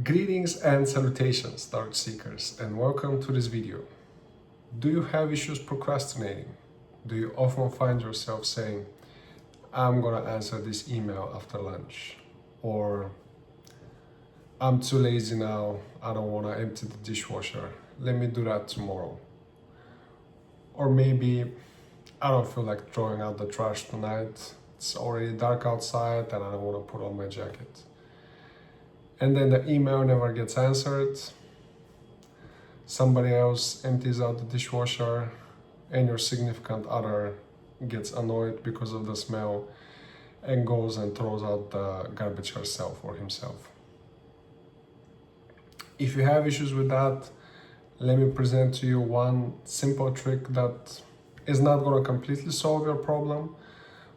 Greetings and salutations, Dark Seekers, and welcome to this video. Do you have issues procrastinating? Do you often find yourself saying, I'm gonna answer this email after lunch? Or, I'm too lazy now, I don't wanna empty the dishwasher, let me do that tomorrow. Or maybe, I don't feel like throwing out the trash tonight, it's already dark outside and I don't wanna put on my jacket. And then the email never gets answered, somebody else empties out the dishwasher, and your significant other gets annoyed because of the smell and goes and throws out the garbage herself or himself. If you have issues with that, let me present to you one simple trick that is not going to completely solve your problem,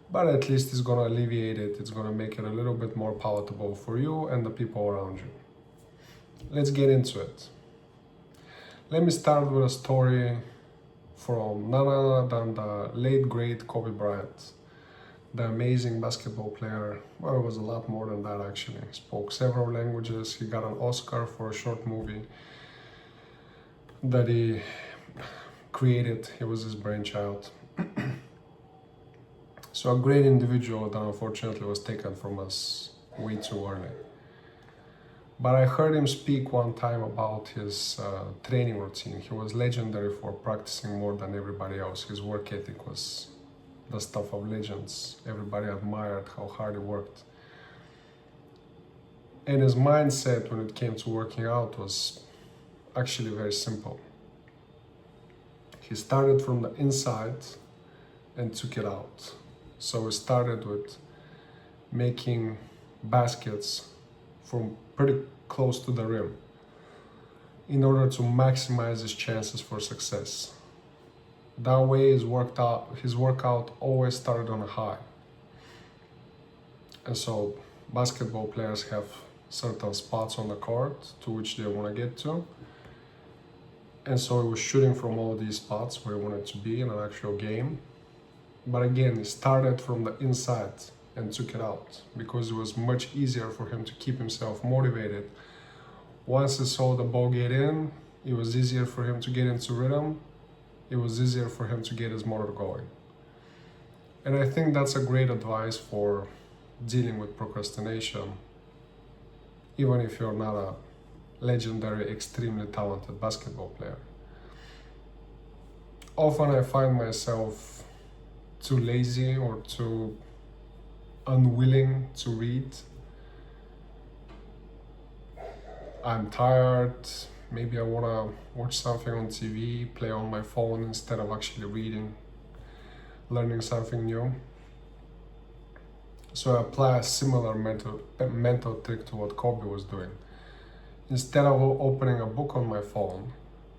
but at least it's going to alleviate it. It's going to make it a little bit more palatable for you and the people around you. Let's get into it. Let me start with a story from none other than the late great Kobe Bryant, the amazing basketball player. Well, it was a lot more than that actually. He spoke several languages. He got an Oscar for a short movie that he created. It was his brainchild. So a great individual that unfortunately was taken from us way too early. But I heard him speak one time about his training routine. He was legendary for practicing more than everybody else. His work ethic was the stuff of legends. Everybody admired how hard he worked. And his mindset when it came to working out was actually very simple. He started from the inside and took it out. So he started with making baskets from pretty close to the rim in order to maximize his chances for success. That way his workout always started on a high. And so basketball players have certain spots on the court to which they want to get to. And so he was shooting from all these spots where he wanted to be in an actual game. But again, he started from the inside and took it out because it was much easier for him to keep himself motivated. Once he saw the ball get in, it was easier for him to get into rhythm. It was easier for him to get his motor going. And I think that's a great advice for dealing with procrastination, even if you're not a legendary, extremely talented basketball player. Often I find myself too lazy or too unwilling to read. I'm tired, maybe I want to watch something on TV, play on my phone instead of actually reading, learning something new. So I apply a similar mental trick to what Kobe was doing. Instead of opening a book on my phone,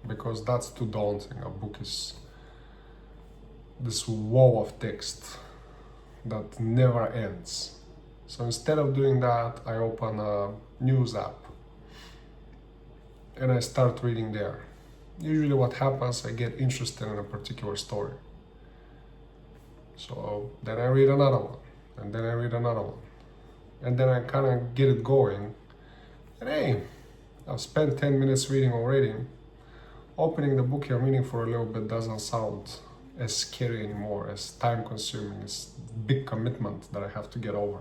because that's too daunting, a book is this wall of text that never ends. So instead of doing that, I open a news app and I start reading there. Usually what happens, I get interested in a particular story. So then I read another one, and then I read another one. And then I kind of get it going. And hey, I've spent 10 minutes reading already. Opening the book I'm reading for a little bit doesn't sound as scary anymore, as time consuming, as big commitment that I have to get over.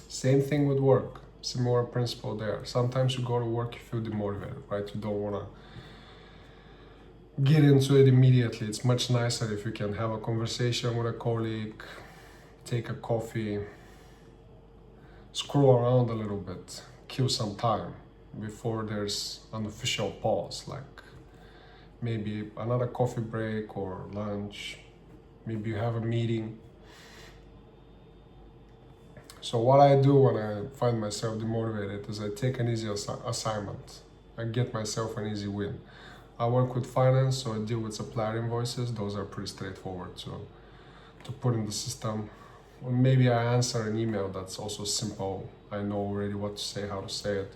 Same thing with work, similar principle there. Sometimes you go to work, you feel demotivated, right? You don't want to get into it immediately. It's much nicer if you can have a conversation with a colleague, take a coffee, scroll around a little bit, kill some time before there's an official pause, like maybe another coffee break or lunch, maybe you have a meeting. So what I do when I find myself demotivated is I take an easy assignment. I get myself an easy win. I work with finance, so I deal with supplier invoices. Those are pretty straightforward to put in the system. Or maybe I answer an email that's also simple. I know already what to say, how to say it.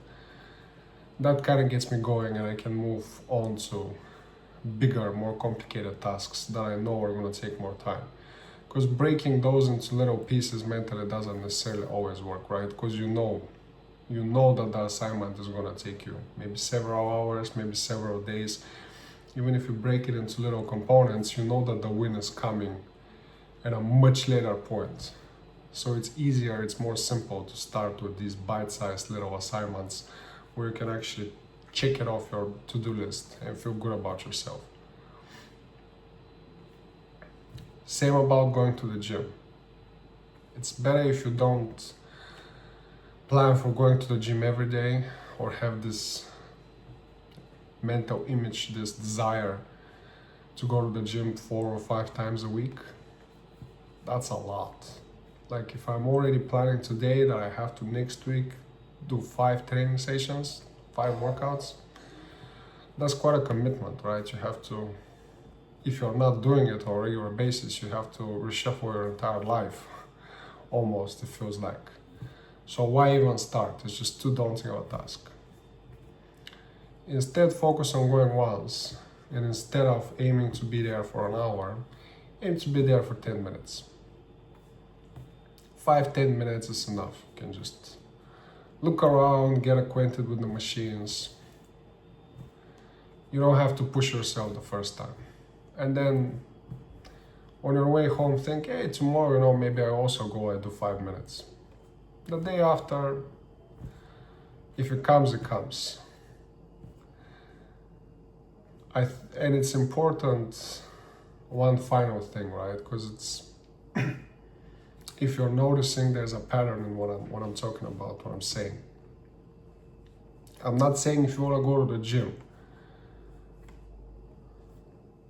That kind of gets me going and I can move on to bigger, more complicated tasks that I know are going to take more time. Because breaking those into little pieces mentally doesn't necessarily always work, right? Because you know you know that the assignment is going to take you maybe several hours, maybe several days. Even if you break it into little components, you know that the win is coming at a much later point. So it's easier, it's more simple to start with these bite-sized little assignments where you can actually check it off your to-do list and feel good about yourself. Same about going to the gym. It's better if you don't plan for going to the gym every day or have this mental image, this desire to go to the gym 4 or 5 times a week. That's a lot. Like if I'm already planning today that I have to next week do 5 training sessions, 5 workouts, that's quite a commitment, right? You have to, if you're not doing it on a regular basis, you have to reshuffle your entire life, almost, it feels like. So why even start? It's just too daunting of a task. Instead, focus on going once, and instead of aiming to be there for an hour, aim to be there for 10 minutes. 5-10 minutes is enough. You can just look around, get acquainted with the machines. You don't have to push yourself the first time. And then on your way home, think, hey, tomorrow, maybe I also go and do 5 minutes. The day after, if it comes, it comes. And it's important, one final thing, right? Because it's, if you're noticing there's a pattern in what I'm talking about, what I'm saying. I'm not saying if you want to go to the gym,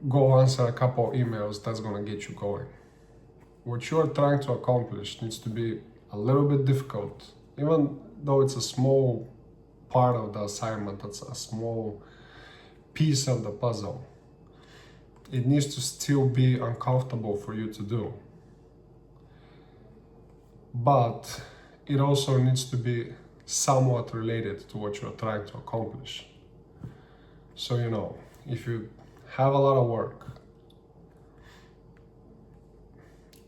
go answer a couple emails, that's going to get you going. What you're trying to accomplish needs to be a little bit difficult, even though it's a small part of the assignment, it's a small piece of the puzzle. It needs to still be uncomfortable for you to do. But it also needs to be somewhat related to what you're trying to accomplish. So, if you have a lot of work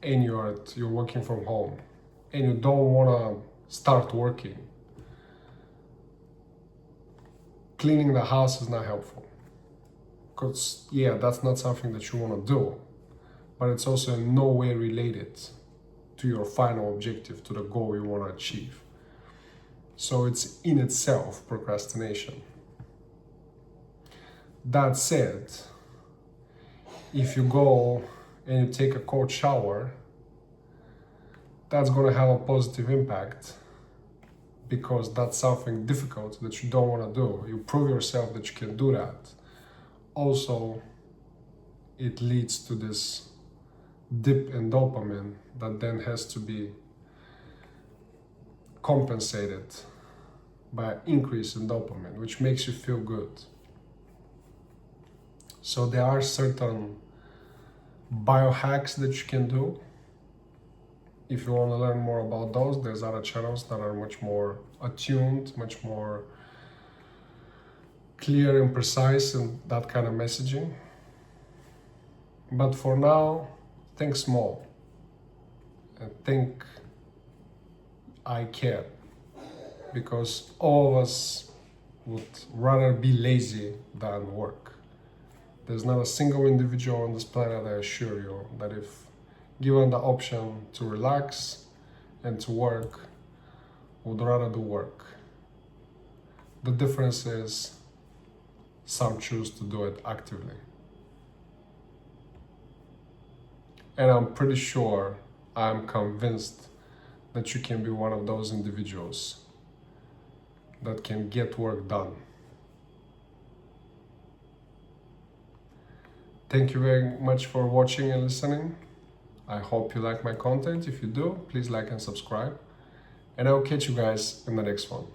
and you're working from home and you don't want to start working, cleaning the house is not helpful. Because, that's not something that you want to do, but it's also in no way related to your final objective, to the goal you want to achieve. So it's in itself procrastination. That said, if you go and you take a cold shower, that's going to have a positive impact because that's something difficult that you don't want to do. You prove yourself that you can do that. Also, it leads to this dip in dopamine that then has to be compensated by an increase in dopamine, which makes you feel good. So there are certain biohacks that you can do. If you want to learn more about those, there's other channels that are much more attuned, much more clear and precise in that kind of messaging. But for now, think small and think I care, because all of us would rather be lazy than work. There's not a single individual on this planet, I assure you, that if given the option to relax and to work, would rather do work. The difference is some choose to do it actively. And I'm pretty sure, I'm convinced that you can be one of those individuals that can get work done. Thank you very much for watching and listening. I hope you like my content. If you do, please like and subscribe. And I'll catch you guys in the next one.